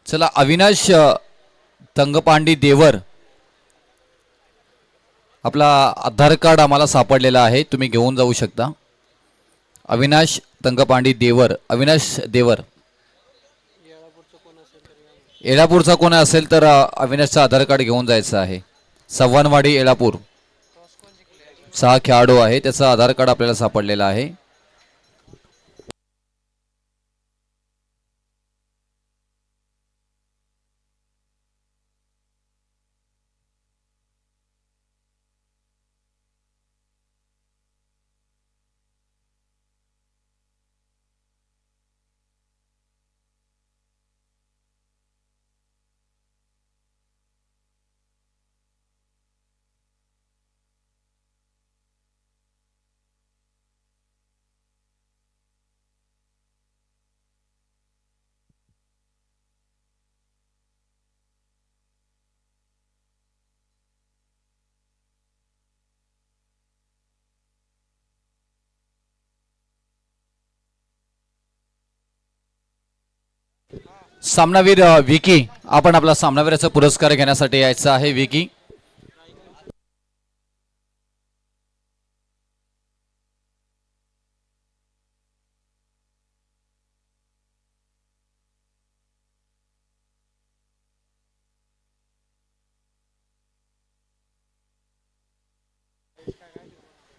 चला अविनाश तंगपांडी देवर, आपला आधार कार्ड आम्हाला सापडलेला आहे, तुम्ही घेऊन जाऊ शकता. अविनाश तंगपांडी देवर, अविनाश देवर. येळापूरचा कोण असेल तर अविनाशचा आधार कार्ड घेऊन जायचं आहे. सव्वानवाडी येळापूर 6 खेळाडू आहे, त्याचा आधार कार्ड आपल्याला सापडलेला आहे. सामनावीर विकी, आपण आपला सामनावीराचा पुरस्कार घेण्यासाठी यायचं आहे. विकी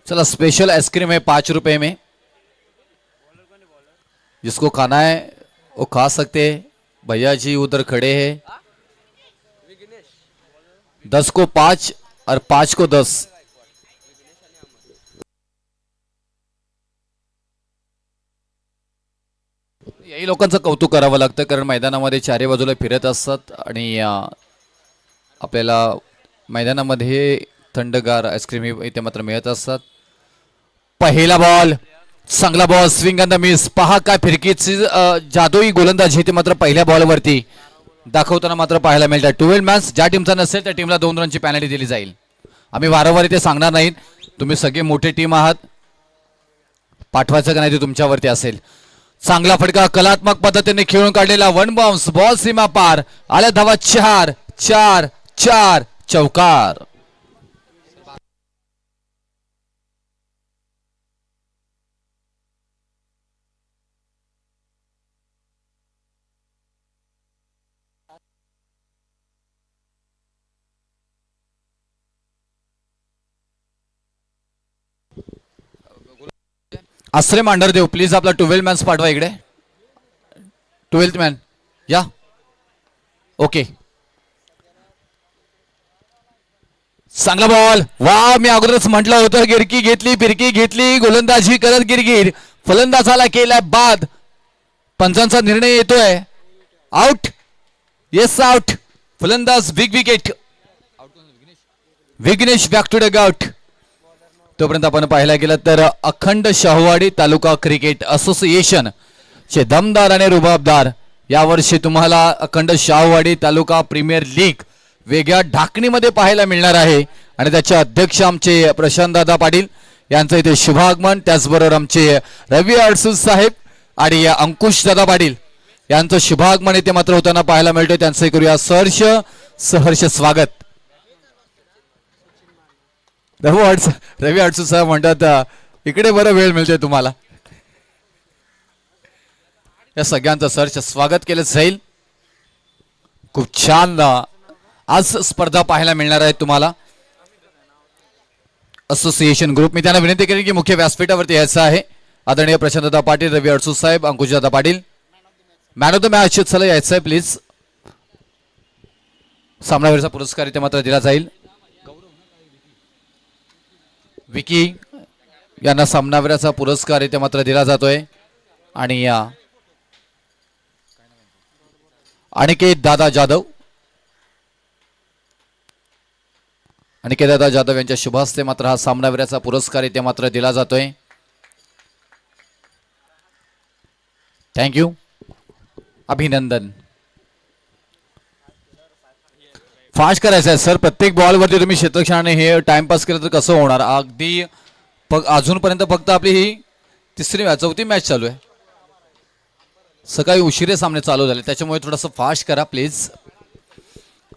चला, स्पेशल आइसक्रीम है 5 रुपए में, जिसको खाना है वो खा सकते हैं. भैया जी उधर खड़े हैं. 10 को 5 और 5 को 10. याही लोकांचं कौतुक करावं लागतं, कारण मैदानामध्ये चारी बाजूला फिरत असतात आणि आपल्याला मैदानामध्ये थंडगार आईस्क्रीम इथे मात्र मिळत असतात. पहिला बॉल, चांगला ball, swing and the miss. पहा काय फिरकीची जादुई गोलंदाजी ते मात्र पहिल्या बॉलवरती दाखवताना मात्र पाहायला मिळतात. 12 मॅन्स, ज्या टीमचा नसेल त्या टीमला 2 रनची पॅनल्टी दिली जाईल. आम्ही वारंवार इथे सांगणार नाहीत, तुम्ही सगळे मोठे टीम आहात, पाठवायचं का नाही ते तुमच्यावरती असेल. चांगला फटका कलात्मक पद्धतीने खेळून काढलेला, 1 बाउन्स बॉल, सीमा पार. आल्या धावा 4 4 4, चौकार. आश्रय मांढरदेव, प्लीज आपला 12 मॅन्स पाठवा इकडे. 12th मॅन या. ओके, चांगला बॉल. वा, मी अगोदरच म्हटलं होतं, गिरकी घेतली, फिरकी घेतली, गोलंदाजी करत गिरगीर फलंदाजाला केलाय बाद. पंचांचा निर्णय येतोय, आउट. Yes, out. फलंदाज big wicket. Vignesh back to the out. तोपर्यंत आपण पाहायला गेलं तर अखंड शाहूवाडी तालुका क्रिकेट असोसिएशन चे दमदार आणि रुबाबदार यावर्षी तुम्हाला अखंड शाहूवाडी तालुका प्रीमियर लीग वेगळ्या ढाकणीमध्ये पाहायला मिळणार आहे. आणि त्याचे अध्यक्ष आमचे प्रशांतदादा पाटील यांचं इथे शुभागमन, त्याचबरोबर आमचे रवी अडसूळ साहेब आणि अंकुशदादा पाटील यांचं शुभागमन इथे मात्र होताना पाहायला मिळतोय. त्यांचे करूया सहर्ष स्वागत. रवी अडसूळ साहेब म्हणतात, इकडे बरं वेळ मिळतोय तुम्हाला. या सगळ्यांचं सहर्ष स्वागत केलं जाईल. खूप छान आज स्पर्धा पाहायला मिळणार आहे तुम्हाला. असोसिएशन ग्रुप, मी त्यांना विनंती करेन की मुख्य व्यासपीठावरती यायचं आहे. आदरणीय प्रशांतदादा पाटील, रवी अडसूळ साहेब, अंकुशदादा Patil, man of the match चला यायचं आहे प्लीज. सामनावीरचा पुरस्कार इथे मात्र दिला जाईल. विकी यांना सामनावीराचा पुरस्कार इथे मात्र दिला जातोय. आणि अनिकेत दादा जाधव, अनिकेत दादा जाधव यांच्या शुभ हस्ते मात्र हा सामनावीराचा पुरस्कार इथे मात्र दिला जातोय. थँक्यू, अभिनंदन. फास्ट करायचं आहे सर, प्रत्येक बॉलवरती तुम्ही क्षेत्रक्षणाने हे टाइमपास केलं तर कसं होणार. अगदी अजूनपर्यंत फक्त आपली ही 3री 4थी मॅच चालू आहे. सकाळी उशिरे सामने चालू झाले, त्याच्यामुळे थोडंसं फास्ट करा प्लीज.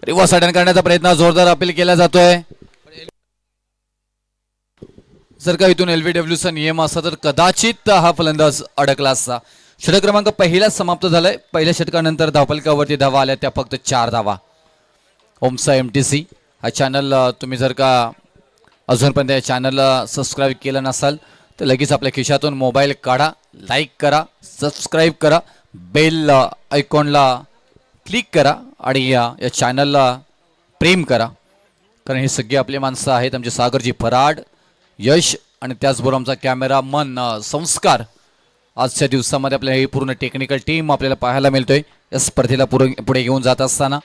रिव्हर्स अटॅक करण्याचा प्रयत्न, जोरदार अपील केला जातोय. जर का इथून LBWचा नियम असता तर कदाचित हा फलंदाज अडकला असता. षटक क्रमांक पहिलाच समाप्त झालाय. पहिल्या षटकानंतर धावफलकावरती धावा आल्या त्या फक्त 4 धावा. ओमसा MTC हा चॅनल तुम्ही जर का अजूनपर्यंत या चॅनलला सबस्क्राईब केलं नसाल तर लगेच आपल्या खिशातून मोबाईल काढा, लाईक करा, सबस्क्राईब करा, बेल आयकॉनला क्लिक करा आणि या चॅनलला प्रेम करा. कारण हे सगळे आपले माणसं आहेत. आमचे सागरजी फराड, यश आणि त्याचबरोबर आमचा कॅमेरामन संस्कार. आजच्या दिवसामध्ये आपल्याला ही पूर्ण टेक्निकल टीम आपल्याला पाहायला मिळतोय या स्पर्धेला पुढे घेऊन जात असताना.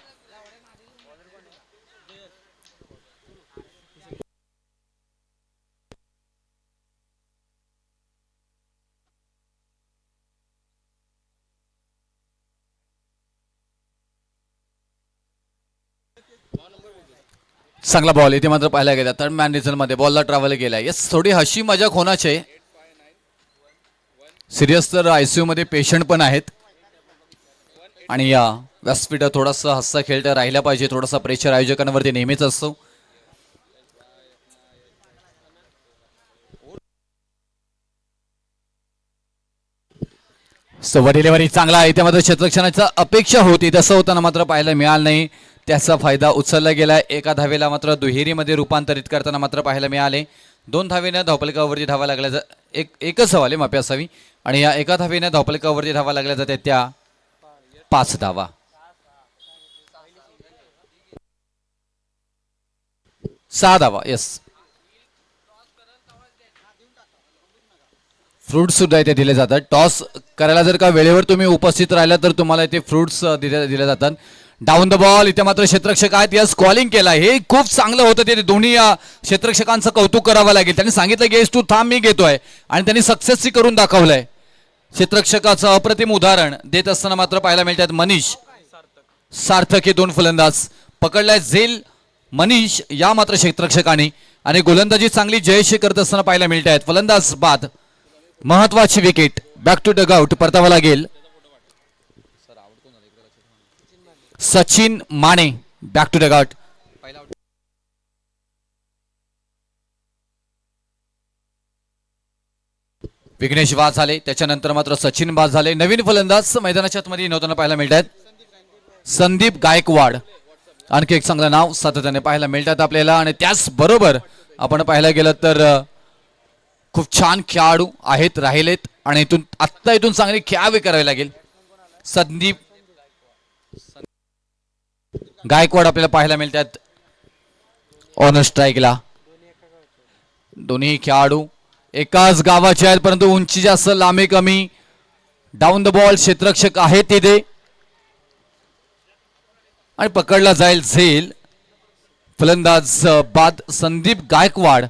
चांगला बॉल इथे मात्र पाहायला गेला. थर्ड मॅन रिझन मध्ये बॉलला ट्रॅव्हल केला. यस, थोडी हशी मजाक होण्याचे. सिरियस तर ICU मध्ये पेशंट पण आहेत आणि या व्यासपीठात थोडासा हस्सा खेळता राहिला पाहिजे. थोडासा प्रेशर आयोजकांवरती नेहमीच असतो. डिलिव्हरी चांगला आहे. इथे मात्र क्षेत्ररक्षणाची अपेक्षा होती, तसं होताना मात्र पाहायला मिळालं नाही. त्याचा फायदा उचलला गेला. एका धावेला मात्र दुहेरीमध्ये रूपांतरित करताना मात्र पाहायला मिळाले. 2 धावेने धावफलकावरती धावा लागल्या एकच हवाले माफी असावी आणि या एका धावेने धावफलकावरती धावा लागल्या जाते त्या 5 धावा. 6 धावा. यस, फ्रूट्स सुद्धा इथे दिले जातात. टॉस करायला जर का वेळेवर तुम्ही उपस्थित राहिला तर तुम्हाला इथे फ्रूट्स दिले जातात. Down the ball. इथे मात्र क्षेत्ररक्षक आहेत, यस कॉलिंग केला. हे खूप चांगलं होतं. ते दोन्ही क्षेत्ररक्षकांचं कौतुक करावं लागेल. त्यांनी सांगितलं की तू थांब, मी घेतोय आणि त्यांनी सक्सेसही करून दाखवलंय. क्षेत्ररक्षकाचं अप्रतिम उदाहरण देत असताना मात्र पाहायला मिळतात मनीष सार्थक. हे 2 फलंदाज पकडलाय झेल मनीष या मात्र क्षेत्ररक्षकाने आणि गोलंदाजी चांगली जयश्री करत असताना पाहायला मिळत आहेत. फलंदाज बाद. महत्वाची wicket. Back to dugout परतावा लागेल. Sachin Mane back to dugout. Vignesh बाद झाले, त्याच्यानंतर मात्र सचिन बाद झाले. नवीन फलंदाज मैदानाच्या आतमध्ये नव्हताना पाहायला मिळतात. संदीप गायकवाड आणखी एक चांगलं नाव सातत्याने पाहायला मिळतात आपल्याला. आणि त्याचबरोबर आपण पाहायला गेलं तर खूप छान खेळाडू आहेत राहिलेत आणि इथून चांगली खेळावी करावी लागेल. संदीप गायकवाड आपल्याला पाहायला मिळतात ऑन स्ट्राईकला. दोन्ही खेळाडू एकाच गावाचे आहेत परंतु उंची जास्त, लांबी कमी. डाऊन द बॉल क्षेत्ररक्षक आहेत तिथे आणि पकडला जाईल झेल. फलंदाज बाद. संदीप गायकवाड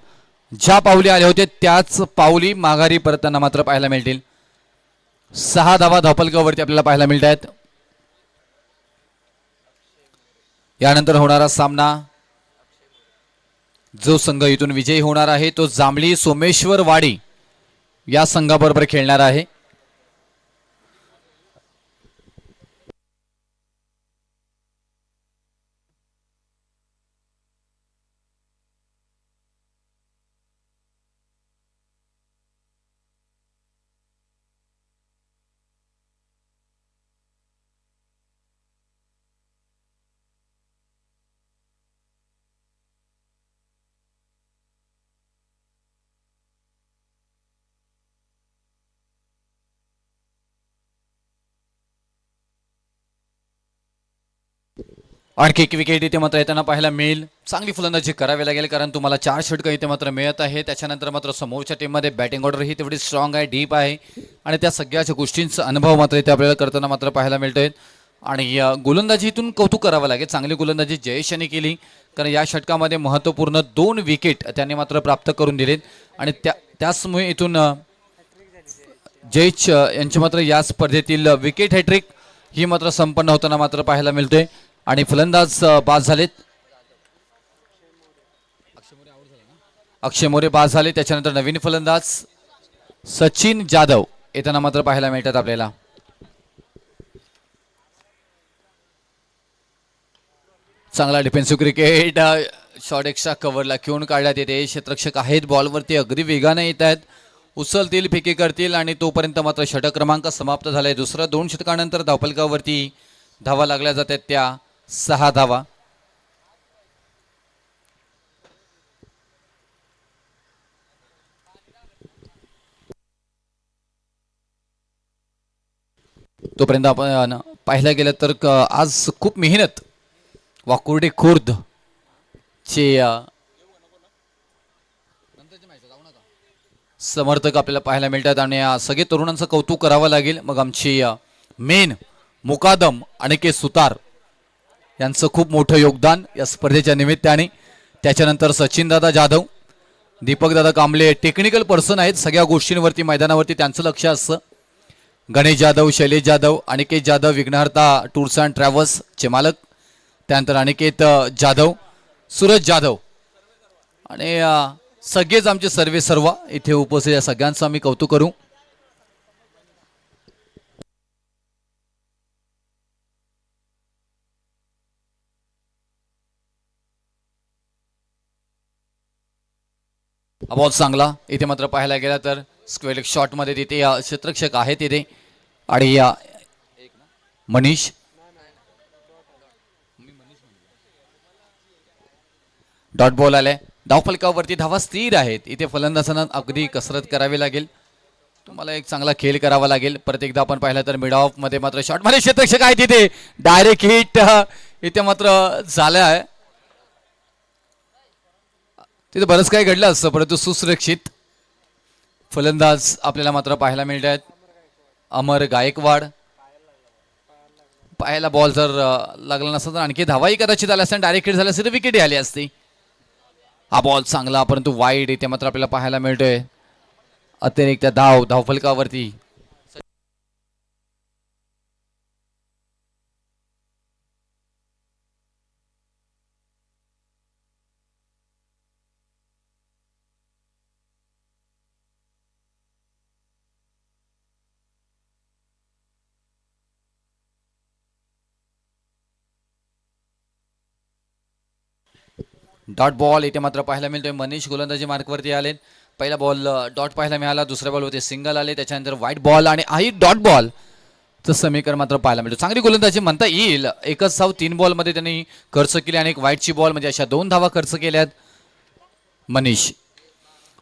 ज्या पावली आले होते त्याच पावली माघारी परतताना मात्र पाहायला मिळतील. 6 धावा धावफलकावरती आपल्याला पाहायला मिळत आहेत. यानंतर होणारा सामना जो संघ इथून विजयी होणार आहे तो जांभळी सोमेश्वरवाडी या संघाबरोबर खेळणार आहे. आणखी एक विकेट इथे मात्र येताना पाहायला मिळेल. चांगली फलंदाजी करावी लागेल कारण तुम्हाला 4 षटकं इथे मात्र मिळत आहे. त्याच्यानंतर मात्र समोरच्या टीममध्ये बॅटिंग ऑर्डर ही तेवढी स्ट्रॉंग आहे, डीप आहे आणि त्या सगळ्याच्या गोष्टींचा अनुभव मात्र इथे आपल्याला करताना मात्र पाहायला मिळतोय. आणि गोलंदाजीतून कौतुक करावं लागेल. चांगली गोलंदाजी जयेश यांनी केली कारण या षटकामध्ये महत्त्वपूर्ण 2 विकेट त्यांनी मात्र प्राप्त करून दिलेत आणि त्याचमुळे इथून जयेश यांची मात्र या स्पर्धेतील विकेट हॅट्रिक ही मात्र संपन्न होताना मात्र पाहायला मिळतोय. आणि फलंदाज बाद झालेत. अक्षय मोरे बाद झाले. त्याच्यानंतर नवीन फलंदाज सचिन जाधव येताना मात्र पाहायला मिळतात आपल्याला. चांगला डिफेन्सिव्ह क्रिकेट. शॉर्ट एक्स्ट्रा कव्हरला घेऊन काढण्यात येते. क्षेत्ररक्षक आहेत बॉलवरती अगदी वेगाने येत आहेत, उचलतील फेकी करतील आणि तोपर्यंत मात्र षटक क्रमांक समाप्त झालाय. दुसरा 2 षटकानंतर धावफलकावरती धावा लागल्या जातात त्या 6 धावा. तोपर्यंत आपण पाहिलं गेलं तर आज खूप मेहनत वाकुर्डे खुर्द चे समर्थक आपल्याला पाहायला मिळतात आणि सगळे तरुणांचं कौतुक करावं लागेल. मग आमची मेन मुकादम अनिकेत सुतार यांचं खूप मोठं योगदान या स्पर्धेच्या निमित्ताने. त्याच्यानंतर सचिनदादा जाधव, दीपकदादा कांबळे टेक्निकल पर्सन आहेत, सगळ्या गोष्टींवरती मैदानावरती त्यांचं लक्ष असतं. गणेश जाधव, शैलेश जाधव, अनिकेत जाधव विघ्नहर्ता टूर्स अँड ट्रॅव्हल्सचे मालक, त्यानंतर अनिकेत जाधव, सूरज जाधव आणि सगळेच आमचे सर्व इथे उपस्थित या सगळ्यांचं आम्ही कौतुक करू. बॉल चांगला इथे मात्र पाहायला गेला तर स्क्वेअर शॉट मध्ये तिथे क्षेत्ररक्षक आहेत तिथे आणि मनीष डॉट बॉल आलाय. धावफलकावरती धावा स्थिर आहेत. इथे फलंदाजांना अगदी कसरत करावी लागेल, तुम्हाला एक चांगला खेळ करावा लागेल. परत एकदा आपण पाहिलं तर मिड ऑफ मध्ये मात्र शॉट मध्ये क्षेत्ररक्षक आहे तिथे डायरेक्ट हिट इथे मात्र झालं आहे. तिथे बरंच काही घडलं असतं परंतु सुसुरक्षित फलंदाज आपल्याला मात्र पाहायला मिळत आहेत. अमर गायकवाड पाहायला बॉल जर लागला नसता तर आणखी धावाही कदाचित आल्या असत्या, डायरेक्ट हिट झाल्या असते तर विकेट आली असती. हा बॉल चांगला परंतु वाईड इथे मात्र आपल्याला पाहायला मिळतोय. अतिरिक्त धावफलकावरती डॉट बॉल इथे मात्र पाहायला मिळतोय. मनीष गोलंदाजी मार्कवरती आले. पहिला बॉल डॉट पाहायला मिळाला, दुसऱ्या बॉलवरती सिंगल आले, त्याच्यानंतर व्हाईट बॉल आणि आई डॉट बॉल चं समीकरण मात्र पाहायला मिळतो. चांगली गोलंदाजी म्हणता येईल. एकच धाव 3 बॉलमध्ये त्यांनी खर्च केली आणि एक व्हाईटची बॉल म्हणजे अशा 2 धावा खर्च केल्यात. मनीष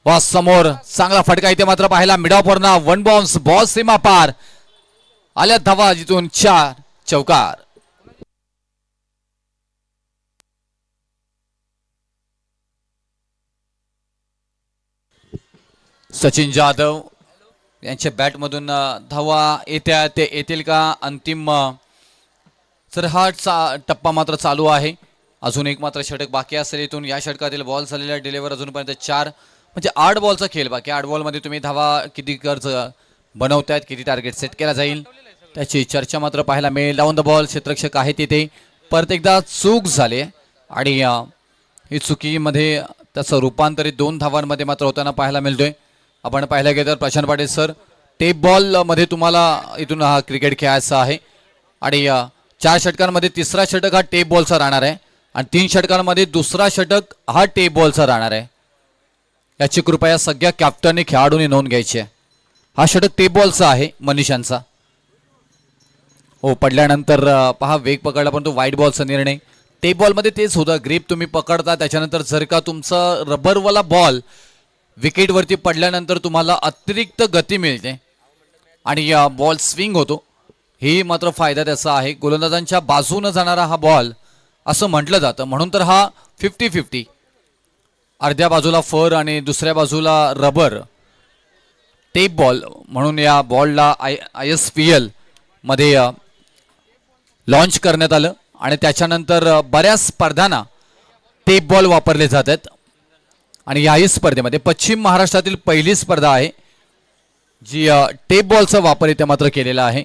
वा समोर चांगला फटका इथे मात्र पाहायला मिड ऑफ वरना 1 बाउन्स बॉल सीमा पार आल्या धावा जिथून 4 चौकार. सचिन जाधव यांच्या बॅटमधून धावा येत्या ते येतील का अंतिम सर हा टप्पा मात्र चालू आहे. अजून एक मात्र षटक बाकी असेल. इथून या षटकातील बॉल झालेला डिलिव्हर अजूनपर्यंत 4 म्हणजे 8 बॉलचा खेळ बाकी. 8 बॉलमध्ये तुम्ही धावा किती कर्ज बनवतायत, किती टार्गेट सेट केला जाईल त्याची चर्चा मात्र पाहायला मिळेल. डाऊन द बॉल क्षेत्ररक्षक आहे तिथे. परत एकदा चूक झाली आणि ही चुकीमध्ये त्याचं रूपांतरित 2 धावांमध्ये मात्र होताना पाहायला मिळतोय. आपण पाहायला गेलं तर Prashant Patil sir tape ball मध्ये तुम्हाला इथून हा क्रिकेट खेळायचा आहे आणि 4 षटकांमध्ये तिसरा षटक हा टेप बॉलचा राहणार आहे आणि 3 षटकांमध्ये दुसरा षटक हा टेप बॉलचा राहणार आहे. याची कृपया सगळ्या कॅप्टनने खेळाडूंनी नोंद घ्यायची आहे. हा षटक टेप बॉलचा आहे मनीषांचा. हो पडल्यानंतर पहा वेग पकडला पण तो व्हाईट बॉलचा निर्णय. टेप बॉलमध्ये तेच होतं, ग्रीप तुम्ही पकडता त्याच्यानंतर जर का तुमचा रबरवाला बॉल विकेटवरती पडल्यानंतर तुम्हाला अतिरिक्त गती मिळते आणि बॉल स्विंग होतो. ही मात्र फायदा त्याचा आहे. गोलंदाजांच्या बाजूनं जाणारा हा बॉल असं म्हटलं जातं, म्हणून तर हा 50-50 अर्ध्या बाजूला फर आणि दुसऱ्या बाजूला रबर टेप बॉल म्हणून या बॉलला ISPL मध्ये लॉन्च करण्यात आलं आणि त्याच्यानंतर बऱ्याच स्पर्धांना टेप बॉल वापरले जातात आणि याही स्पर्धेमध्ये पश्चिम महाराष्ट्रातील पहिली स्पर्धा आहे जी टेप बॉलचा वापर इथे मात्र केलेला आहे.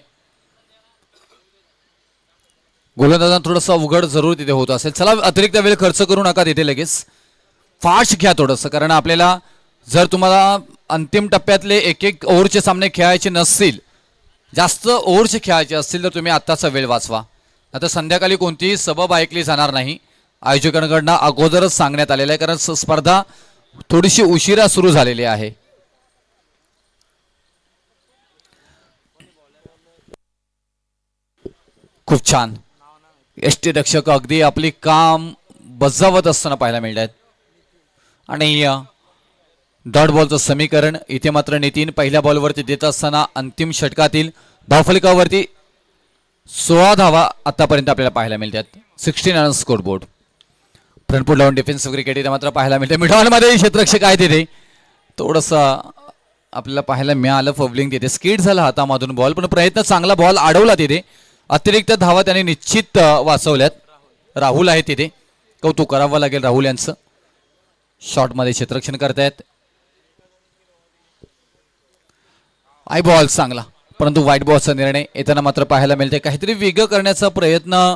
गोलंदाजांना थोडंसं अवघड जरूर तिथे होत असेल. चला अतिरिक्त वेळ खर्च करू नका तिथे, लगेच फास्ट घ्या थोडंसं, कारण आपल्याला जर तुम्हाला अंतिम टप्प्यातले एक ओव्हरचे सामने खेळायचे नसतील, जास्त ओव्हरचे खेळायचे असतील तर तुम्ही आत्ताचा वेळ वाचवा. आता संध्याकाळी कोणतीही सबब ऐकली जाणार नाही. आयोजकांकडनं अगोदरच सांगण्यात आलेलं आहे, कारण स्पर्धा थोडीशी उशिरा सुरू झालेली आहे. खूप छान यष्टीरक्षक अगदी आपली काम बजावत असताना पाहायला मिळत आहेत. आणि डॉट बॉलचं समीकरण इथे मात्र नितीन पहिल्या बॉलवरती देत असताना अंतिम षटकातील धावफलकावरती 16 धावा आतापर्यंत आपल्याला पाहायला मिळतात. 16 रन स्कोर बोर्ड. फ्रंटफूट लावून डिफेन्सिव्ह क्रिकेट इथे मात्र पाहायला मिळते. मिडॉनमध्ये क्षेत्ररक्षक आहे तिथे थोडंसं आपल्याला पाहायला मिळालं. फबलिंग तिथे स्किड झाला हातामधून बॉल, पण प्रयत्न चांगला, बॉल अडवला तिथे. अतिरिक्त धावा त्याने निश्चित वाचवल्यात. राहुल आहे तिथे, कौतुक करावं लागेल राहुल यांचं. शॉर्टमध्ये क्षेत्ररक्षण करतायत. आय बॉल चांगला, परंतु व्हाईट बॉलचा निर्णय येताना मात्र पाहायला मिळते. काहीतरी वेगळं करण्याचा प्रयत्न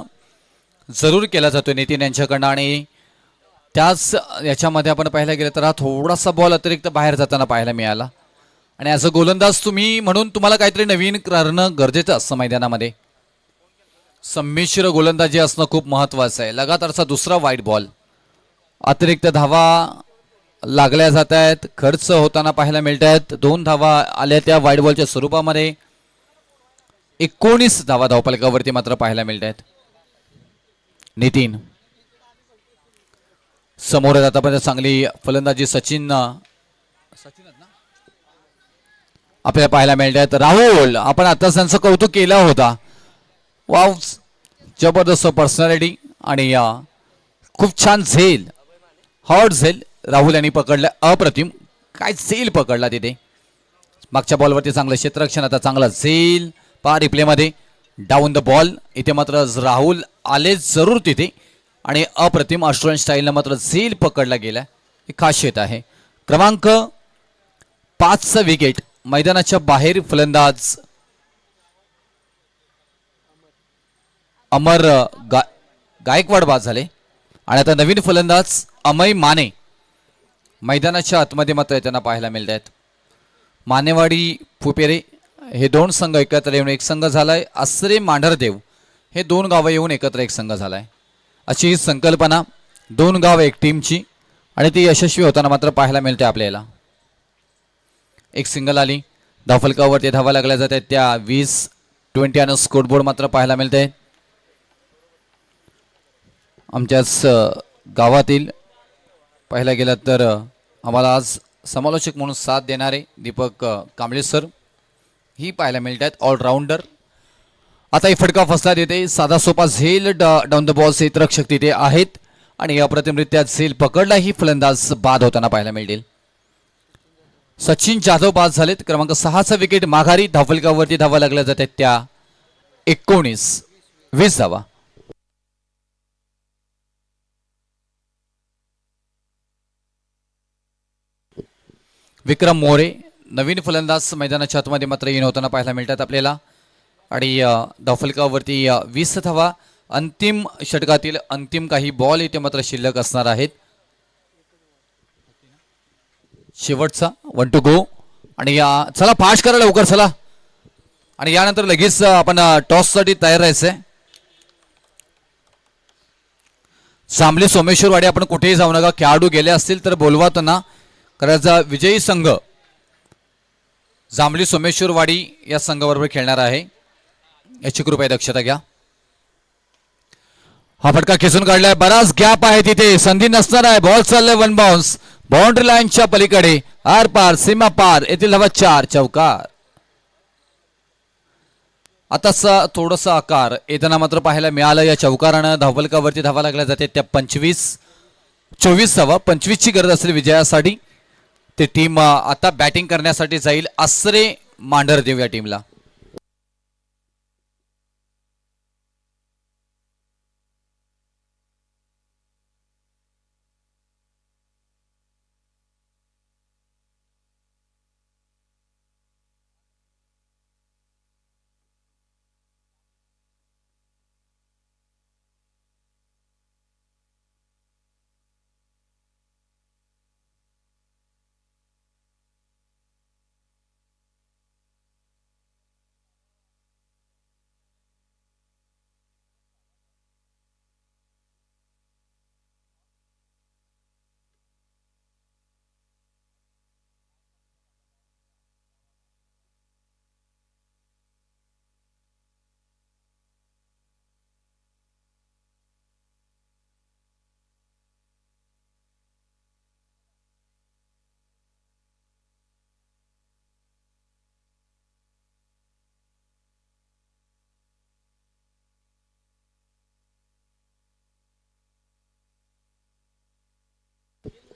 जरूर केला जातो नितीन यांच्याकडनं. आणि त्याच याच्यामध्ये आपण पाहायला गेलं तर हा थोडासा बॉल अतिरिक्त बाहेर जाताना पाहायला मिळाला. आणि ॲज अ गोलंदाज तुम्ही म्हणून तुम्हाला काहीतरी नवीन करणं गरजेचं असतं मैदानामध्ये. संमिश्र गोलंदाजी असणं खूप महत्वाचं आहे. लगातारचा दुसरा व्हाईट बॉल, अतिरिक्त धावा लागल्या जात आहेत, खर्च होताना पाहायला मिळत आहेत. 2 धावा आल्या त्या व्हाईट बॉलच्या स्वरूपामध्ये. 19 धावा धावफलकावरती मात्र पाहायला मिळत आहेत. नितीन समोर आतापर्यंत चांगली फलंदाजी सचिन आपल्याला पाहायला मिळत आहेत. राहुल, आपण आताच त्यांचं कौतुक केलं होता. वाव, जबरदस्त पर्सनॅलिटी आणि खूप छान झेल, हॉट झेल राहुल यांनी पकडलं. अप्रतिम, काय झेल पकडला तिथे. मागच्या बॉलवरती चांगलं क्षेत्ररक्षण, आता चांगला झेल पहा रिप्लेमध्ये. डाऊन द बॉल इथे मात्र राहुल आले जरूर तिथे आणि अप्रतिम ऑस्ट्रेलियन स्टाईलनं मात्र झेल पकडला गेला. ही खासियत आहे. क्रमांक 5चा विकेट. मैदानाच्या बाहेर फलंदाज अमर गायकवाड बाद झाले आणि आता नवीन फलंदाज अमय माने मैदानाच्या आतमध्ये मात्र त्यांना पाहायला मिळत आहेत. मानेवाडी फुपेरे हे 2 संघ एकत्र येऊन एक संघ झालाय. आसरे मांढरदेव हे 2 गावं येऊन एकत्र एक संघ झालाय. अशी ही संकल्पना, 2 गाव एक टीमची, आणि ती यशस्वी होताना मात्र पाहायला मिळते आपल्याला. एक सिंगल आली, धावफलकावरती धावा लागल्या जात आहेत त्या 20 आणि स्कोरबोर्ड मात्र पाहायला मिळते. आमच्याच गावातील पाहायला गेलं तर आम्हाला आज समालोचक म्हणून साथ देणारे दीपक कांबळे सर ही पाहायला मिळत आहेत. ऑलराऊंडर. आता ही फटका फसला देते. साधा सोपा झेल डाऊन द बॉल क्षेत्ररक्षक तिथे आहेत आणि अप्रतिमरित्या झेल पकडला. ही फलंदाज बाद होताना पाहायला मिळतील. सचिन जाधव बाद झालेत. क्रमांक 6चा विकेट माघारी. धावफलकावरती धावा लागल्या जातात त्या 19-20 धावा. विक्रम मोरे नवीन फलंदाज मैदानाच्या आतमध्ये मात्र येऊन होताना पाहायला मिळतात आपल्याला. आणि धावफलकावरती 20 धावा. अंतिम षटकातील अंतिम काही बॉल इथे मात्र शिल्लक असणार आहेत. शेवटचा 1 टू गो. आणि चला फास्ट करा लवकर चला. आणि यानंतर लगेच आपण टॉससाठी तयार राहायचंय. जांभली सोमेश्वरवाडी आपण कुठेही जाऊ नका. खेळाडू गेले असतील तर बोलवा त्यांना. करायचा विजयी संघ जांभली सोमेश्वरवाडी या संघाबरोबर खेळणार आहे, याची कृपया दक्षता घ्या. हा फटका खेचून काढलाय. बराच गॅप आहे तिथे, संधी नसणार आहे. बॉल चाललाय 1 बाउन्स बाउंड्री लाईनच्या पलीकडे, आर पार सीमा पार. येथील धावा 4. चौकार. आता थोडासा आकार येताना मात्र पाहायला मिळालं. या चौकारानं धावफलकावरती धावा लागल्या जाते त्या 24 धावा. 25 ची गरज असेल विजयासाठी. ते टीम आता बॅटिंग करण्यासाठी जाईल. आसरे मांढरदेव या टीमला.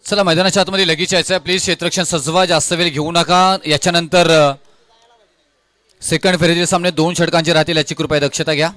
चला मैदानाच्या आतमध्ये लगेच यायचं आहे. प्लीज क्षेत्ररक्षण सजवा, जास्त वेळ घेऊ नका. याच्यानंतर सेकंड फेरीतील सामने 2 षटकांचे राहतील, याची कृपया दक्षता घ्या.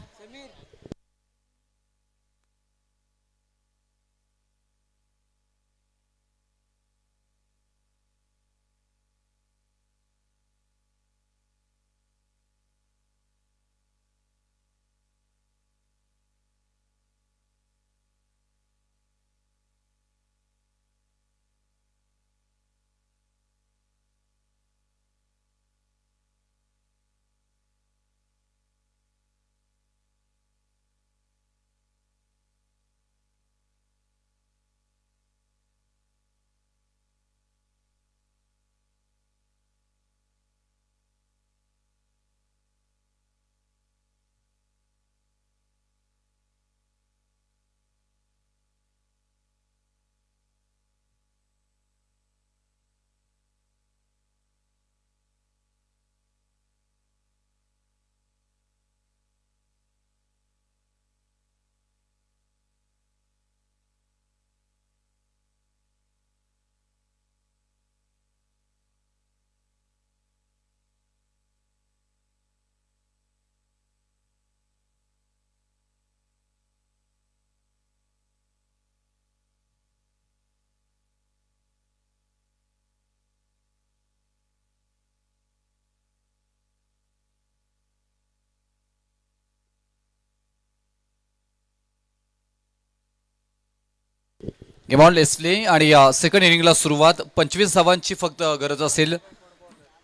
गेमॉन लेस्ले आणि सेकंड इनिंगला सुरुवात. 25 धावांची फक्त गरज असेल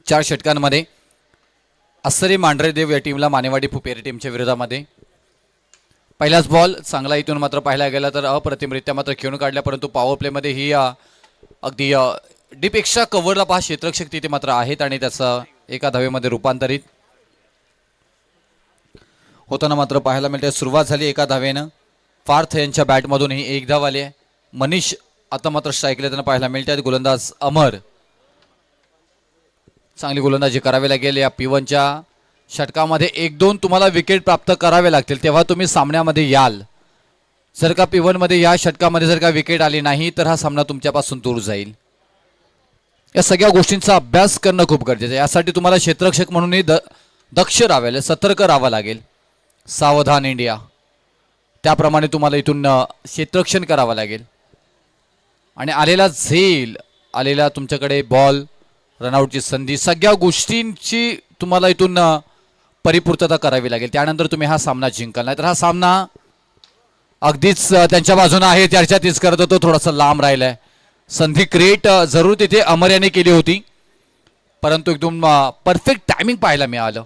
4 षटकांमध्ये. असरे मांढरेदेव या टीमला, मानेवाडी फुपेरी टीमच्या विरोधामध्ये. पहिलाच बॉल चांगला इथून मात्र पाहायला गेला तर अप्रतिमरित्या मात्र खेळून काढल्या, परंतु पॉवर प्लेमध्ये ही अगदी डीपेक्षा कव्हरला पहा क्षेत्ररक्षक तिथे मात्र आहेत आणि त्याचं एका धावेमध्ये रूपांतरित होताना मात्र पाहायला मिळते. सुरुवात झाली एका धावेनं. पार्थ यांच्या बॅटमधून ही 1 धाव आली आहे. मनीष आता मात्र स्ट्राईकला त्यांना पाहायला मिळतात. गोलंदाज अमर, चांगली गोलंदाजी करावी लागेल. या P1च्या षटकामध्ये 1-2 तुम्हाला विकेट प्राप्त करावे लागतील, तेव्हा तुम्ही सामन्यामध्ये याल. जर का P1 मध्ये या षटकामध्ये जर का विकेट आली नाही तर हा सामना तुमच्यापासून दूर जाईल. या सगळ्या गोष्टींचा अभ्यास करणं खूप गरजेचं आहे. यासाठी तुम्हाला क्षेत्ररक्षक म्हणूनही दक्ष राहावे, सतर्क राहावं लागेल. सावधान इंडिया, त्याप्रमाणे तुम्हाला इथून क्षेत्ररक्षण करावं लागेल. आणि आलेला झेल, आलेला तुमच्याकडे बॉल, रनआउटची संधी, सगळ्या गोष्टींची तुम्हाला इथून परिपूर्तता करावी लागेल. त्यानंतर तुम्ही हा सामना जिंकाल. नाही तर हा सामना अगदीच त्यांच्या बाजूने आहे, त्याच्या तीच करत होतो, थोडासा लांब राहिलाय. संधी क्रिएट जरूर तिथे अमर याने केली होती, परंतु एकदम परफेक्ट टायमिंग पाहायला मिळालं.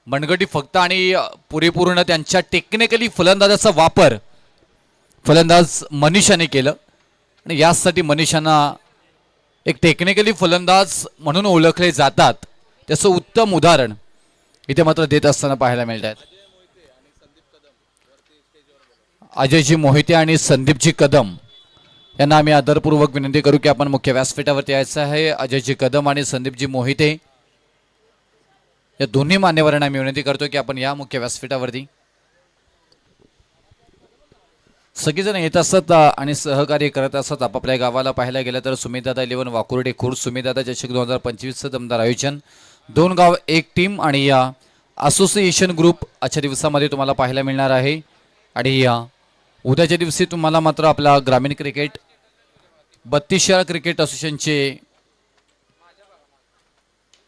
मनगटी फक्त आणि पुरेपूर्ण त्यांच्या टेक्निकली फलंदाजाचा वापर फलंदाज मनीषाने केलं. आणि यासाठी मनीषांना एक टेक्निकली फलंदाज म्हणून ओळखले जातात, त्याचं उत्तम उदाहरण इथे मात्र देत असताना पाहायला मिळतात. अजयजी मोहिते आणि संदीपजी कदम यांना आम्ही आदरपूर्वक विनंती करू की आपण मुख्य व्यासपीठावरती यायचं आहे. अजयजी कदम आणि संदीपजी मोहिते या दोन्ही मान्यवरांना आम्ही विनंती करतो की आपण या मुख्य व्यासपीठावरती. सगळेजण येत असतात आणि सहकार्य करत असतात आपापल्या गावाला. पाहायला गेलं तर सुमितदादा 11 वाकुर्डे खुर्द, सुमितदादा चषक 2025चं दमदार आयोजन. 2 गाव 1 टीम आणि या असोसिएशन ग्रुप आजच्या दिवसामध्ये तुम्हाला पाहायला मिळणार आहे. आणि उद्याच्या दिवशी तुम्हाला मात्र आपला ग्रामीण क्रिकेट 32 क्रिकेट असोसिएशनचे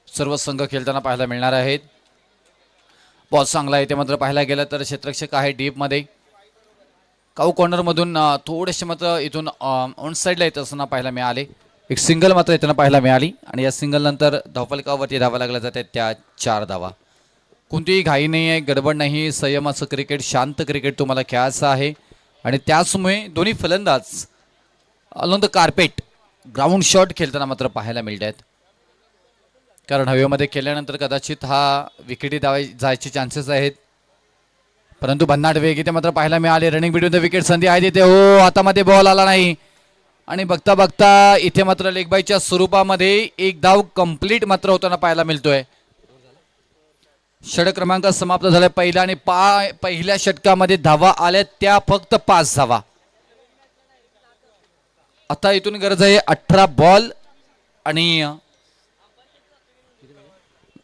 सर्व संघ खेळताना पाहायला मिळणार आहेत. बॉल चांगला आहे ते मात्र पाहायला गेलं तर क्षेत्ररक्षक आहे डीपमध्ये. काऊ कॉर्नरमधून थोडेसे मात्र इथून ऑन साईडला येत असताना पाहायला मिळाले. एक सिंगल मात्र येताना पाहायला मिळाली आणि या सिंगल नंतर धावफलकावरती धावा लागल्या जातात त्या 4 धावा. कोणतीही घाई नाही आहे, गडबड नाही, संयमाचं क्रिकेट, शांत क्रिकेट तुम्हाला खेळायचं आहे. आणि त्याचमुळे दोन्ही फलंदाज along the carpet ground shot खेळताना मात्र पाहायला मिळतात. कारण हवेमध्ये केल्यानंतर कदाचित हा विकेटी जायचे चान्सेस आहेत, परंतु भन्नाट वेग इथे मात्र पाहायला मिळाले. रनिंग बिटवीन द विकेट संधी आहे तिथे. हो, हातामध्ये बॉल आला नाही आणि बघता बघता इथे मात्र लेग बायच्या स्वरूपामध्ये 1 धाव कंप्लीट मात्र होताना पाहायला मिळतोय. षटक क्रमांक समाप्त झाला पहिला आणि पहिल्या षटकामध्ये धावा आल्या त्या फक्त 5 धावा. आता इथून गरज आहे 18 बॉल आणि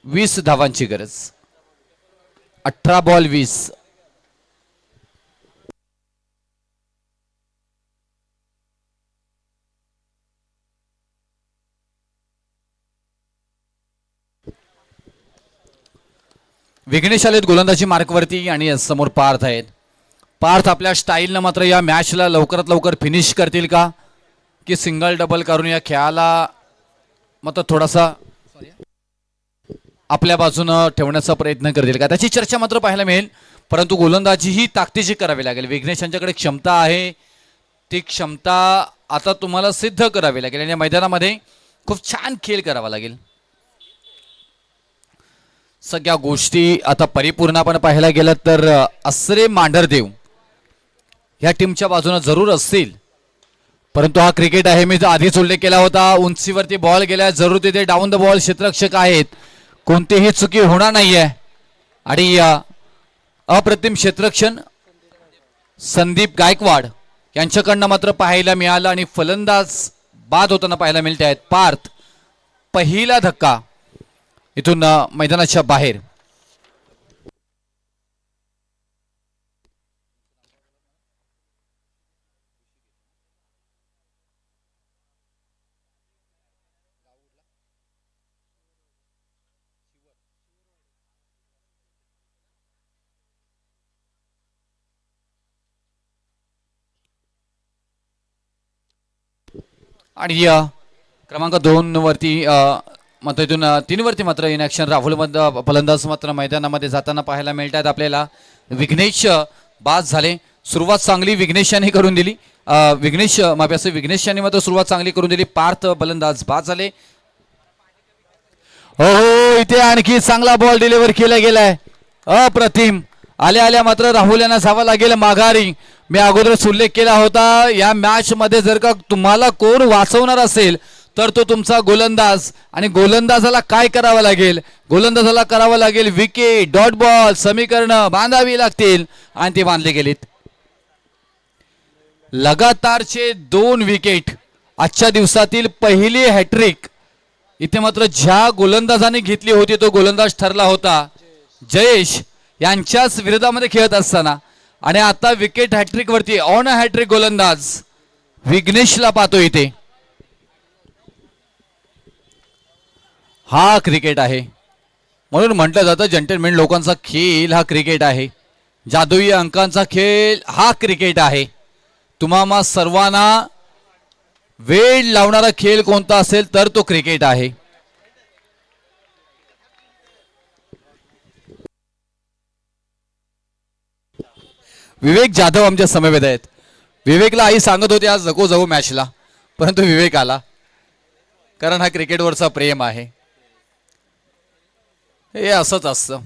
20 धावांची गरज. 18 बॉल 20. विघ्नेश आलेत गोलंदाजी मार्कवरती आणि समोर पार्थ आहेत. पार्थ आपल्या स्टाईलनं मात्र या मॅचला लवकरात लवकर फिनिश करतील का, की सिंगल डबल करून या खेळाला मात्र थोडासा आपल्या बाजूनं ठेवण्याचा प्रयत्न करतील का, त्याची चर्चा मात्र पाहायला मिळेल. परंतु गोलंदाजी ही ताकदीची करावी लागेल. विघ्नेश यांच्याकडे क्षमता आहे, ती क्षमता आता तुम्हाला सिद्ध करावी लागेल आणि या मैदानामध्ये खूप छान खेळ करावा लागेल. सगळ्या गोष्टी आता परिपूर्णपणे पाहायला गेलं तर असरे मांढरदेव ह्या टीमच्या बाजूने जरूर असतील. परंतु हा क्रिकेट आहे, मी आधीच उल्लेख केला होता. उंचीवरती बॉल गेला, जरूर तिथे डाऊन द बॉल क्षेत्ररक्षक आहेत, कोणतीही चुकी होणार नाहीये. आणि अप्रतिम क्षेत्ररक्षण संदीप गायकवाड यांच्याकडनं मात्र पाहायला मिळालं आणि फलंदाज बाद होताना पाहायला मिळते आहेत. पार्थ पहिला धक्का इथून मैदानाच्या बाहेर. आणि क्रमांक 2 वरती मात्र इथून 3 वरती मात्र इन ॲक्शन राहुल फलंदाज मात्र मैदानामध्ये जाताना पाहायला मिळतात आपल्याला. विघ्नेश बाद झाले. सुरुवात चांगली विघ्नेशाने करून दिली. विघ्नेश यांनी मात्र सुरुवात चांगली करून दिली. पार्थ फलंदाज बाद झाले. हो, इथे आणखी चांगला बॉल डिलिव्हर केला गेलाय. अप्रतिम. आल्या आल्या मात्र राहुल यांना जावं लागेल माघारी. मी अगोदरच उल्लेख केला होता, या मॅच मध्ये जर का तुम्हाला कोण वाचवणार असेल तर तो तुमचा गोलंदाज. आणि गोलंदाजाला काय करावं लागेल, गोलंदाजाला करावं लागेल विकेट, डॉट बॉल समीकरणं बांधावी लागतील आणि ते बांधले गेलेत. लगातारचे 2 विकेट, आजच्या दिवसातील पहिली हॅट्रिक इथे मात्र ज्या गोलंदाजाने घेतली होती तो गोलंदाज ठरला होता जयेश यांच्याच विरोधामध्ये खेळत असताना. आणि आता विकेट हॅट्रिक वरती ऑन हॅट्रिक गोलंदाज विघ्नेशला पाहतो इथे. हा क्रिकेट आहे, म्हणून म्हटलं जातं जंटलमॅन लोकांचा खेळ हा क्रिकेट आहे. जादुई अंकांचा खेळ हा क्रिकेट आहे. तुम्हाला सर्वांना वेळ लावणारा खेळ कोणता असेल तर तो क्रिकेट आहे. विवेक जाधव आमच्या समवेत आहेत. विवेकला आई सांगत होती आज नको जाऊ मॅचला, परंतु विवेक आला, कारण हा क्रिकेटवरचा प्रेम आहे. हे असंच असतं.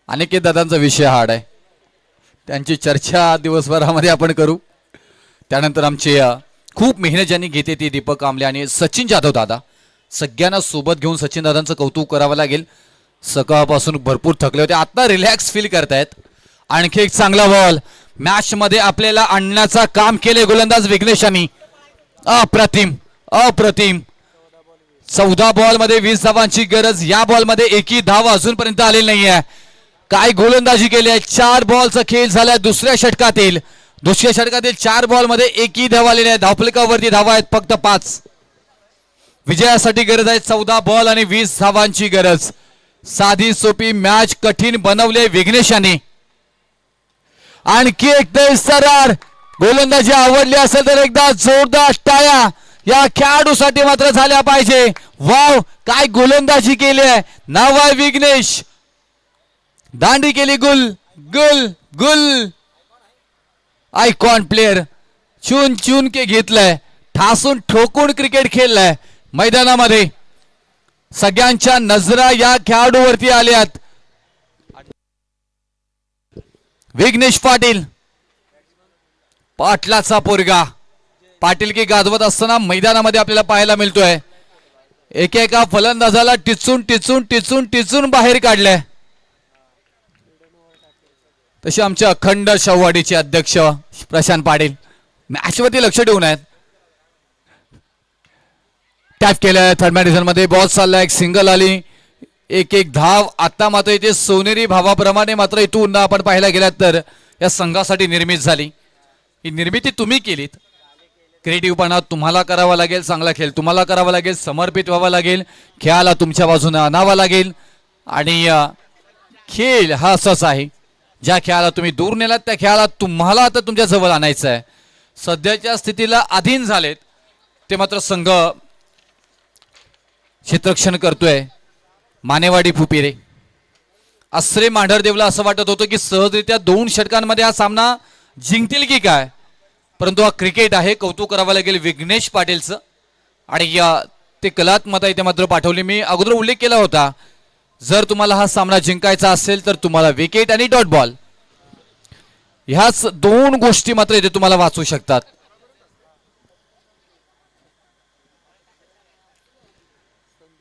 अनिकेत दादांचा विषय हार्ड आहे, त्यांची चर्चा दिवसभरामध्ये आपण करू. त्यानंतर आमचे खूप मेहनत ज्यांनी घेते ती दीपक कांबळे आणि सचिन जाधव दादा, सगळ्यांना सोबत घेऊन सचिन दादांचं कौतुक करावं लागेल. सकाळपासून भरपूर थकले होते, आता रिलॅक्स फील करतायत. आणखी एक चांगला बॉल मॅच मध्ये आपल्याला आणण्याचा काम केले गोलंदाज विघ्नेशांनी. अप्रतिम अप्रतिम. 14 बॉल मध्ये 20 धावांची गरज. या बॉल मध्ये एकही धाव अजूनपर्यंत आलेली नाहीये. काय गोलंदाजी केली आहे. 4 बॉलचा खेळ झालाय दुसऱ्या षटकातील. 4 बॉल मध्ये एकही धाव आलेली आहे. धावफलकावरती धावा आहेत फक्त 5. विजयासाठी गरज आहे 14 बॉल आणि 20 धावांची गरज. साधी सोपी मॅच कठीण बनवले विघ्नेशांनी. आणखी एक सरार गोलंदाजी आवडली असेल तर एकदा जोरदार टाळ्या या खेळाडूसाठी मात्र झाल्या पाहिजे. वाव, काय गोलंदाजी केली आहे. नाव आहे विघ्नेश. दांडी केली गुल गुल गुल. आयकॉन प्लेअर चून चून के घेतलंय, ठासून ठोकून क्रिकेट खेळलाय मैदानामध्ये. सगळ्यांच्या नजरा या खेळाडूवरती आल्यात. विघ्नेश पाटील, पाटलाचा पोरगा, पाटील की गाजवत असताना मैदानामध्ये आपल्याला पाहायला मिळतोय. एकेका फलंदाजाला टिचून टिचून टिचून टिचून बाहेर काढलंय. तसे आमचे अखंड शववाडीचे अध्यक्ष प्रशांत पाटील मॅचवरती लक्ष ठेवून आहेत. टॅप केलं थर्ड मॅन डिझाईन मध्ये बॉल चालला एक सिंगल आली एक एक धाव. आता मात्र इथे सोनेरी भावाप्रमाणे मात्र इथून आपण पाहायला गेलात तर या संघासाठी निर्मित झाली. ही निर्मिती तुम्ही केलीत. क्रिएटिव्हपणा तुम्हाला करावा लागेल. चांगला खेळ तुम्हाला करावा लागेल. समर्पित व्हावा लागेल. खेळाला तुमच्या बाजूने आणावा लागेल. आणि खेळ हा असाच आहे ज्या खेळाला तुम्ही दूर नेलात त्या खेळाला तुम्हाला आता तुमच्या जवळ आणायचं आहे. सध्याच्या स्थितीला अधीन झालेत ते मात्र संघ क्षेत्ररक्षण करतोय मानेवाडी फुपिरे. आसरे मांढरदेवला असं वाटत होतं की सहजरित्या 2 षटकांमध्ये हा सामना जिंकतील की काय, परंतु हा क्रिकेट आहे. कौतुक करावं लागेल विघ्नेश पाटीलचं. आणि ते कलात्मकता इथे मात्र पाठवली. मी अगोदर उल्लेख केला होता जर तुम्हाला हा सामना जिंकायचा असेल तर तुम्हाला विकेट आणि डॉट बॉल ह्याच 2 गोष्टी मात्र इथे तुम्हाला वाचू शकतात.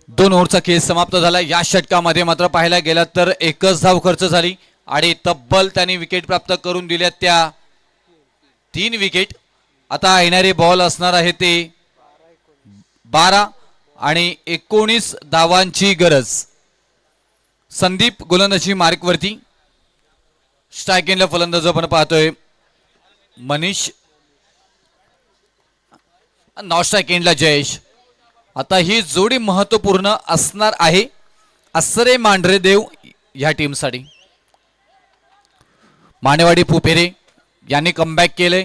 दोन ओव्हरचा खेळ समाप्त झाला. या षटकामध्ये मात्र पाहायला गेला तर एकच धाव खर्च झाली आणि तब्बल त्यांनी विकेट प्राप्त करून दिल्या त्या 3 विकेट. आता येणारे बॉल असणार आहे ते 12 आणि 19 धावांची गरज. संदीप गोलंदाजी मार्कवरती. स्ट्राईक एंडला फलंदाज आपण पाहतोय मनीष. नॉट स्ट्राईक एंडला जयेश. आता ही जोडी महत्वपूर्ण असणार आहे आसरे मांढरेदेव या टीमसाठी. मानेवाडी फुपेरे यांनी कमबॅक केले.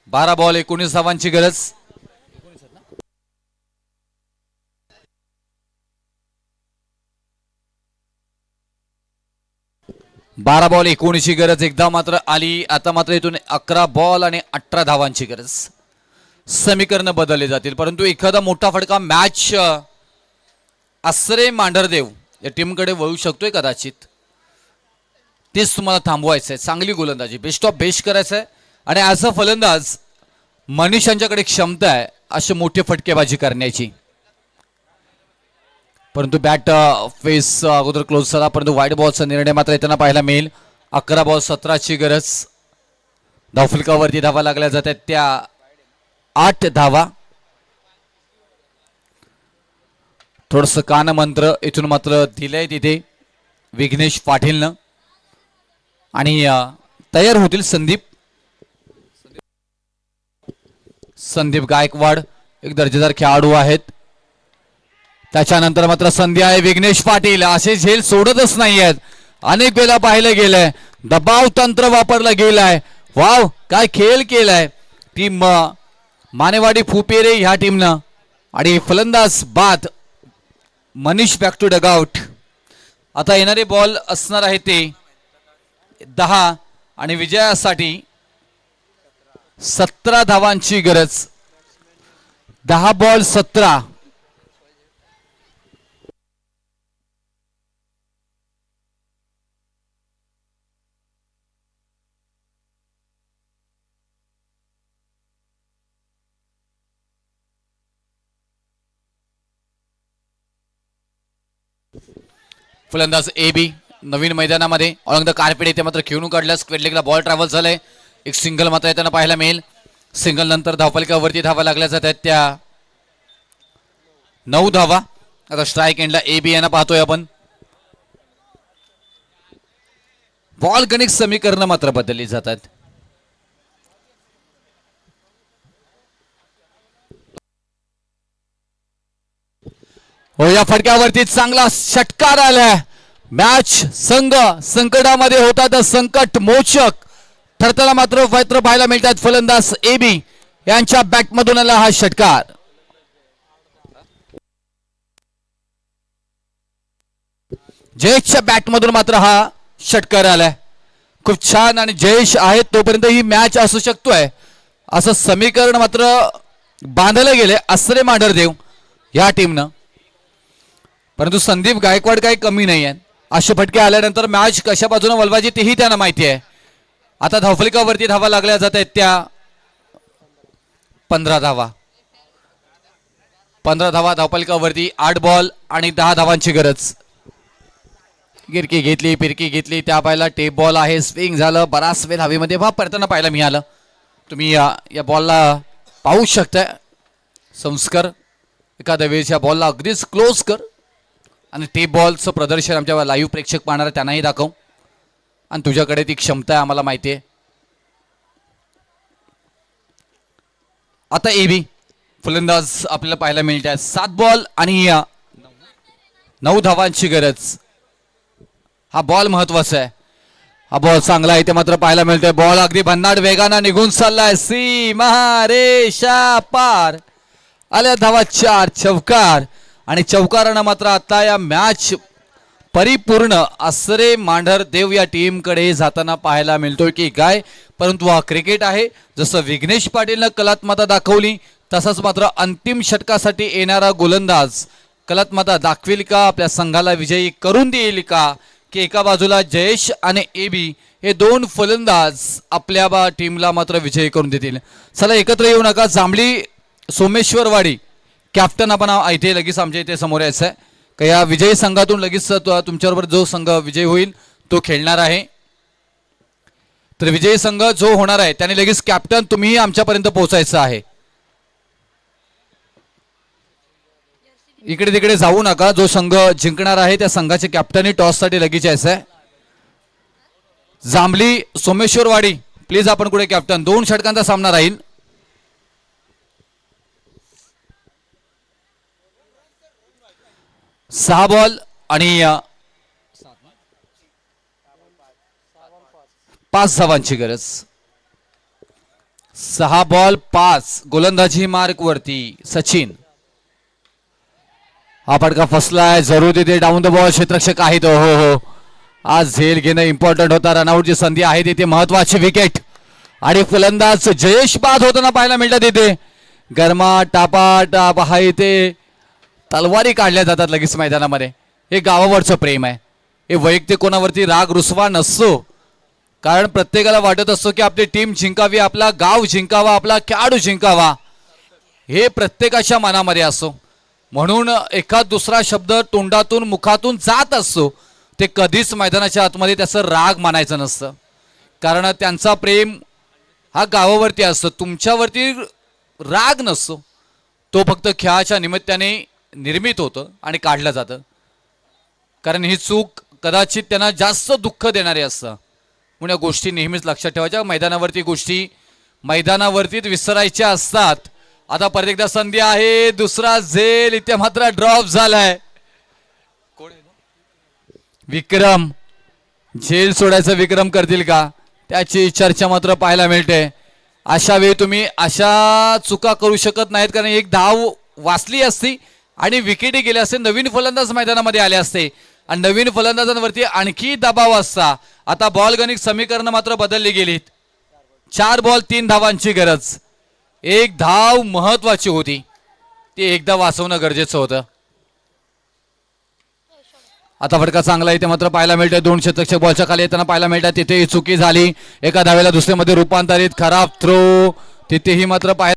12 बॉल 19 धावांची गरज. 12 बॉल 19 ची गरज एकदा मात्र आली. आता मात्र इथून 11 बॉल आणि 18 धावांची गरज. समीकरण बदलले जातील परंतु एखादा मोठा फटका मॅच आसरे मांढरदेव या टीमकडे वळू शकतोय कदाचित. तेच तुम्हाला थांबवायचं आहे. चांगली गोलंदाजी बेस्ट ऑफ बेस्ट करायचं आहे. आणि ॲज अ फलंदाज मनीष यांच्याकडे क्षमता आहे असे मोठे फटकेबाजी करण्याची. परंतु बॅट फेस अगोदर क्लोज झाला परंतु वाईड बॉलचा निर्णय मात्र येताना पाहायला मिळेल. 11 बॉल 17 ची गरज. धावफलकावरती धावा लागल्या जातात त्या 8 धावा. थोडस कान मंत्र इथून मात्र दिलंय तिथे विघ्नेश पाटीलनं. आणि तयार होतील संदीप गायकवाड एक दर्जेदार खेळाडू आहेत. त्याच्यानंतर मात्र संधी आहे विघ्नेश पाटील. असे झेल सोडतच नाही आहेत. अनेक वेळा पाहिलं गेलंय. दबाव तंत्र वापरलं गेलाय. वाव काय खेळ केलाय टीम मानेवाडी फुपेरे ह्या टीमनं. आणि फलंदाज बाद मनीष बॅक टू डगआउट. आता येणारे बॉल असणार आहे ते 10 आणि विजयासाठी 17 धावांची गरज. 10 बॉल 17. फलंदाज ए बी नवीन मैदानामध्ये ऑन द कार्पेट येथे मात्र खेळून काढला. स्क्वेअर लेगला बॉल ट्रॅव्हल झालाय. एक सिंगल मात्र येताना पाहायला मिळेल. सिंगल नंतर धावफलकावरती धावा लागल्या जातात त्या 9 धावा. आता स्ट्राईक एंडला ए बी यांना पाहतोय आपण. बॉल गणित समीकरण मात्र बदलली जातात. हो या फटक्यावरती चांगला षटकार आलाय. मॅच संघ संकटामध्ये होता तर संकट मोचक ठरताना मात्र पाहायला मिळतात. फलंदाज ए बी यांच्या बॅटमधून आला हा षटकार. जयेशच्या बॅटमधून मात्र हा षटकार आलाय. खूप छान. आणि जयेश आहेत तोपर्यंत ही मॅच असू शकतोय असं समीकरण मात्र बांधलं गेले आसरे मांढरदेव या टीमनं. परंतु संदीप गायकवाड काही कमी नाही आहे. असे फटके आल्यानंतर मॅच कशा बाजूने वळवायची तेही त्यांना माहिती आहे. आता धावफलकावरती धावा लागल्या जात आहेत त्या 15 धावा. 15 धावा धावफलकावरती. 8 बॉल आणि 10 धावांची गरज. गिरकी घेतली फिरकी घेतली त्या पाहायला टेप बॉल आहे. स्विंग झालं बराच वेळ हवेमध्ये परताना पाहायला मिळालं. तुम्ही या बॉलला पाहू शकता संस्कार एखाद्या वेळेस या बॉलला अगदीच क्लोज कर आणि ते बॉलचं प्रदर्शन आमच्या लाईव्ह प्रेक्षक पाहणाऱ्या त्यांनाही दाखव. आणि तुझ्याकडे ती क्षमता आहे आम्हाला माहिती आहे. आता एबी फलंदाज आपल्याला पाहायला मिळत आहे. 7 बॉल आणि 9 धावांची गरज. हा बॉल महत्वाचा आहे. हा बॉल चांगला आहे ते मात्र पाहायला मिळतोय. बॉल अगदी भन्नाट वेगानं निघून चाललाय. सीमारेषा पार. आल्या धावा 4. चौकार आणि चौकारानं मात्र आता या मॅच परिपूर्ण आसरे मांढर देव या टीमकडे जाताना पाहायला मिळतोय की काय. परंतु हा क्रिकेट आहे. जसं विघ्नेश पाटीलनं कलात्मता दाखवली तसंच मात्र अंतिम षटकासाठी येणारा गोलंदाज कलात्मता दाखवेल का, आपल्या संघाला विजयी करून देईल का, की एका बाजूला जयेश आणि एबी हे 2 फलंदाज आपल्या टीमला मात्र विजयी करून देतील. चला एकत्र येऊ नका. जांभळी सोमेश्वरवाडी कॅप्टन आपण इथे लगेच आमच्या इथे समोर यायचं आहे का या विजयी संघातून लगेच तुमच्याबरोबर जो संघ विजयी होईल तो खेळणार आहे. तर विजयी संघ जो होणार आहे त्याने लगेच कॅप्टन तुम्ही आमच्यापर्यंत पोहोचायचं आहे. इकडे तिकडे जाऊ नका. जो संघ जिंकणार आहे त्या संघाचे कॅप्टन टॉस साठी लगेच यायचं आहे. जांभली सोमेश्वरवाडी प्लीज आपण कुठे कॅप्टन. 2 षटकांचा सामना राहील. सहा बॉल आणि 5 धावांची गरज. 6 बॉल 5. गोलंदाजी मार्क वरती सचिन. हा फटका फसलाय. जरूर तिथे डाऊन द बॉल. क्षेत्ररक्षक आहे तो. हो हो आज झेल घेणं इम्पॉर्टंट होता. रनआउटची संधी आहे तिथे. महत्वाची विकेट आणि फलंदाज जयेश बाद होताना पाहायला मिळतात तिथे. गरमा टापा टाप हा इथे तलवारी काढल्या जातात लगेच मैदानामध्ये. हे गावावरचं प्रेम आहे. हे वैयक्तिक कोणावरती राग रुसवा नसतो. कारण प्रत्येकाला वाटत असतो की आपली टीम जिंकावी, आपला गाव जिंकावा, आपला खेळाडू जिंकावा. हे प्रत्येकाच्या मनामध्ये असतो. म्हणून एखाद दुसरा शब्द तोंडातून मुखातून जात असतो ते कधीच मैदानाच्या आतमध्ये त्याचं राग मानायचं नसतं. कारण त्यांचा प्रेम हा गावावरती असतो. तुमच्यावरती राग नसतो. तो फक्त खेळाच्या निमित्ताने निर्मित होतं आणि काढलं जातं. कारण ही चूक कदाचित त्यांना जास्त दुःख देणारी असतं. म्हणून या गोष्टी नेहमीच लक्षात ठेवायच्या. मैदानावरती गोष्टी मैदानावरतीच विसरायच्या असतात. आता परत एकदा संधी आहे. दुसरा झेल इथे मात्र ड्रॉप झालाय. विक्रम झेल सोडायचं विक्रम करतील का त्याची चर्चा मात्र पाहायला मिळते. अशा वेळी तुम्ही अशा चुका करू शकत नाहीत. कारण एक धाव वाचली असती आणि विकेटी गेले असते. नवीन फलंदाज मैदानामध्ये आले असते आणि नवीन फलंदाजांवरती आणखी दबाव असता. आता बॉल गणित समीकरण मात्र बदलली गेलीत. 4 बॉल 3 धावांची गरज. 1 धाव महत्वाची होती. ती एकदा वाचवणं गरजेचं होतं. आता फटका चांगला इथे मात्र पाहायला मिळतोय. 2 क्षेत्ररक्षक बॉलच्या खाली येताना पाहायला मिळतात. तिथे चुकी झाली. एका धावेला दुसऱ्यामध्ये रूपांतरित. खराब थ्रो तिथेही मात्र पाहायला